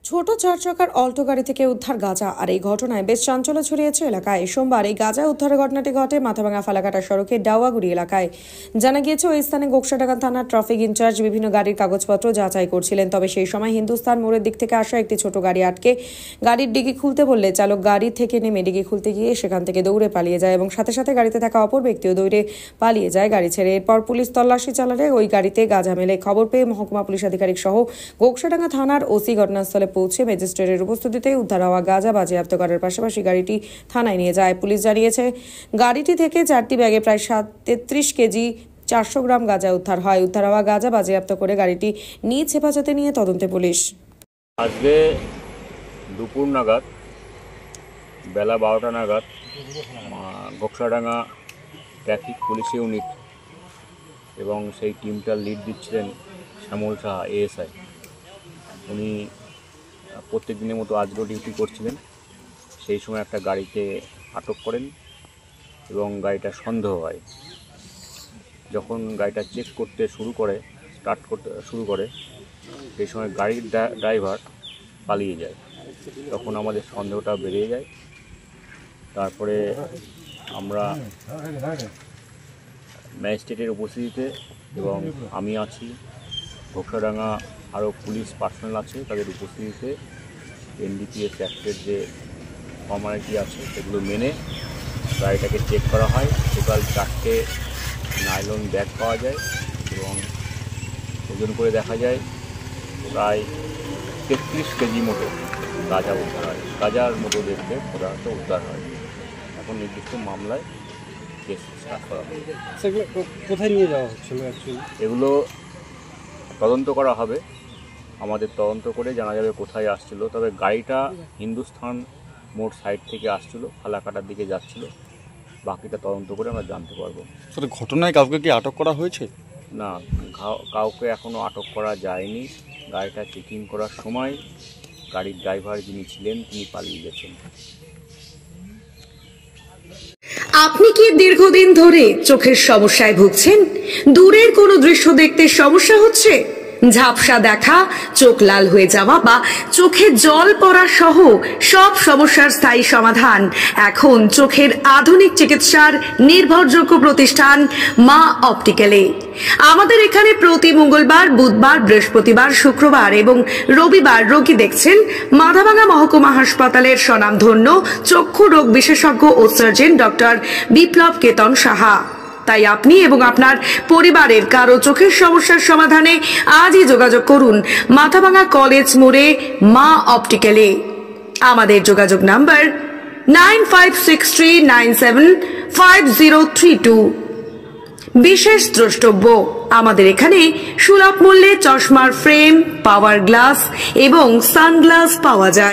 ছোট চার চাকার অল্টো গাড়ি থেকে উদ্ধার গাঁজা। আর এই ঘটনায় বেশ চাঞ্চল্য ছড়িয়েছে এলাকায়। সোমবার এই গাঁজা উদ্ধারের ঘটনাটি ঘটে মাথাভাঙা ফালাকাটা সড়কে ডাওয়াগুড়ি এলাকায়। জানা গিয়েছে ওই স্থানে গোকসাডাঙ্গা থানার ট্রাফিক ইনচার্জ বিভিন্ন গাড়ির কাগজপত্র যাচাই করছিলেন। তবে সেই সময় হিন্দুস্তান মোড়ের দিক থেকে আসা একটি ছোট গাড়ি আটকে গাড়ির ডিগি খুলতে বললে চালক গাড়ি থেকে নেমে ডিগি খুলতে গিয়ে সেখান থেকে দৌড়ে পালিয়ে যায় এবং সাথে সাথে গাড়িতে থাকা অপর ব্যক্তিও দৌড়ে পালিয়ে যায় গাড়ি ছেড়ে। এরপর পুলিশ তল্লাশি চালালে ওই গাড়িতে গাঁজা মেলে। খবর পেয়ে মহকুমা পুলিশ আধিকারিক সহ গোকসাডাঙ্গা থানার ওসি ঘটনাস্থলে পৌঁছে ম্যাজিস্ট্রেটের উপস্থিতিতে উদ্ধার হওয়া গাঁজা বাজেয়াপ্ত করার পাশাপাশি গাড়িটি থানায় নিয়ে যায়। পুলিশ জানিয়েছে গাড়িটি থেকে 4টি ব্যাগে প্রায় 33 কেজি 400 গ্রাম গাঁজা উদ্ধার হয়। উদ্ধার হওয়া গাঁজা বাজেয়াপ্ত করে গাড়িটি নিজ হেফাজতে নিয়ে তদন্তে পুলিশ। আজকে দুপুর নাগাদ বেলা 12টা নাগাদ গোকসাডাঙ্গা ট্রাফিক পুলিশ ইউনিট এবং সেই টিমটার লিড দিচ্ছিলেন শ্যামল সাহা এএসআই। উনি প্রত্যেক দিনের মতো আজকেও ডিউটি করছিলেন। সেই সময় একটা গাড়িকে আটক করেন এবং গাড়িটা সন্দেহ হয়। যখন গাড়িটা চেক করতে স্টার্ট করতে শুরু করে সেই সময় গাড়ির ড্রাইভার পালিয়ে যায়। তখন আমাদের সন্দেহটা বেড়ে যায়। তারপরে আমরা ম্যাজিস্ট্রেটের উপস্থিতিতে এবং আমি আছি, গোকসাডাঙ্গা আরও পুলিশ পার্সোনাল আছে, তাদের উপস্থিতিতে এনডিপিএস অ্যাক্টের যে ফর্মালিটি আছে সেগুলো মেনে গাড়িটাকে চেক করা হয়। টোটাল 4টে নাইলন ব্যাগ পাওয়া যায় এবং ওজন করে দেখা যায় প্রায় 33 কেজি মতো গাঁজা উদ্ধার হয়। গাঁজার মতো দেখতে পদার্থ উদ্ধার হয়। এখন নির্দিষ্ট মামলায় কেস স্টার্ট করা হয়। সেগুলো কোথায় নিয়ে যাওয়া হচ্ছিল অ্যাকচুয়ালি? এগুলো তদন্ত করা হবে। আমাদের তদন্ত করে জানা যাবে কোথায় আসছিল। তবে গাড়িটা হিন্দুস্তান মোড় সাইড থেকে আসছিল, ফালাকাটার দিকে যাচ্ছিল। বাকিটা তদন্ত করে আমরা জানতে পারবো। স্যার, ঘটনায় কাউকে কি আটক করা হয়েছে? না, কাউকে এখনও আটক করা যায়নি। গাড়িটা চেকিং করার সময় গাড়ির ড্রাইভার যিনি ছিলেন তিনি পালিয়ে গেছেন। আপনি কি দীর্ঘদিন ধরে চোখের সমস্যায় ভুগছেন? দূরের কোনো দৃশ্য দেখতে সমস্যা হচ্ছে? ঝাপসা দেখা, চোখ লাল হয়ে যাওয়া বা চোখে জল পড়া সহ সব সমস্যার স্থায়ী সমাধান এখন চোখের আধুনিক চিকিৎসার নির্ভরযোগ্য প্রতিষ্ঠান মা অপটিক্যালে। আমাদের এখানে প্রতি মঙ্গলবার, বুধবার, বৃহস্পতিবার, শুক্রবার এবং রবিবার রোগী দেখছেন মাথাভাঙা মহকুমা হাসপাতালের স্বনামধন্য চক্ষু রোগ বিশেষজ্ঞ ও সার্জন ডক্টর বিপ্লব কেতন সাহা। তাই আপনি এবং আপনার পরিবারের কারো চোখের সমস্যার সমাধানে আজই যোগাযোগ করুন মাথাভাঙা কলেজ মোড়ে মা অপটিক্যালে। আমাদের যোগাযোগ নাম্বার 9563975032। বিশেষ দ্রষ্টব্য, আমাদের এখানে সুলভ মূল্যে চশমার ফ্রেম, পাওয়ার গ্লাস এবং সানগ্লাস পাওয়া যায়।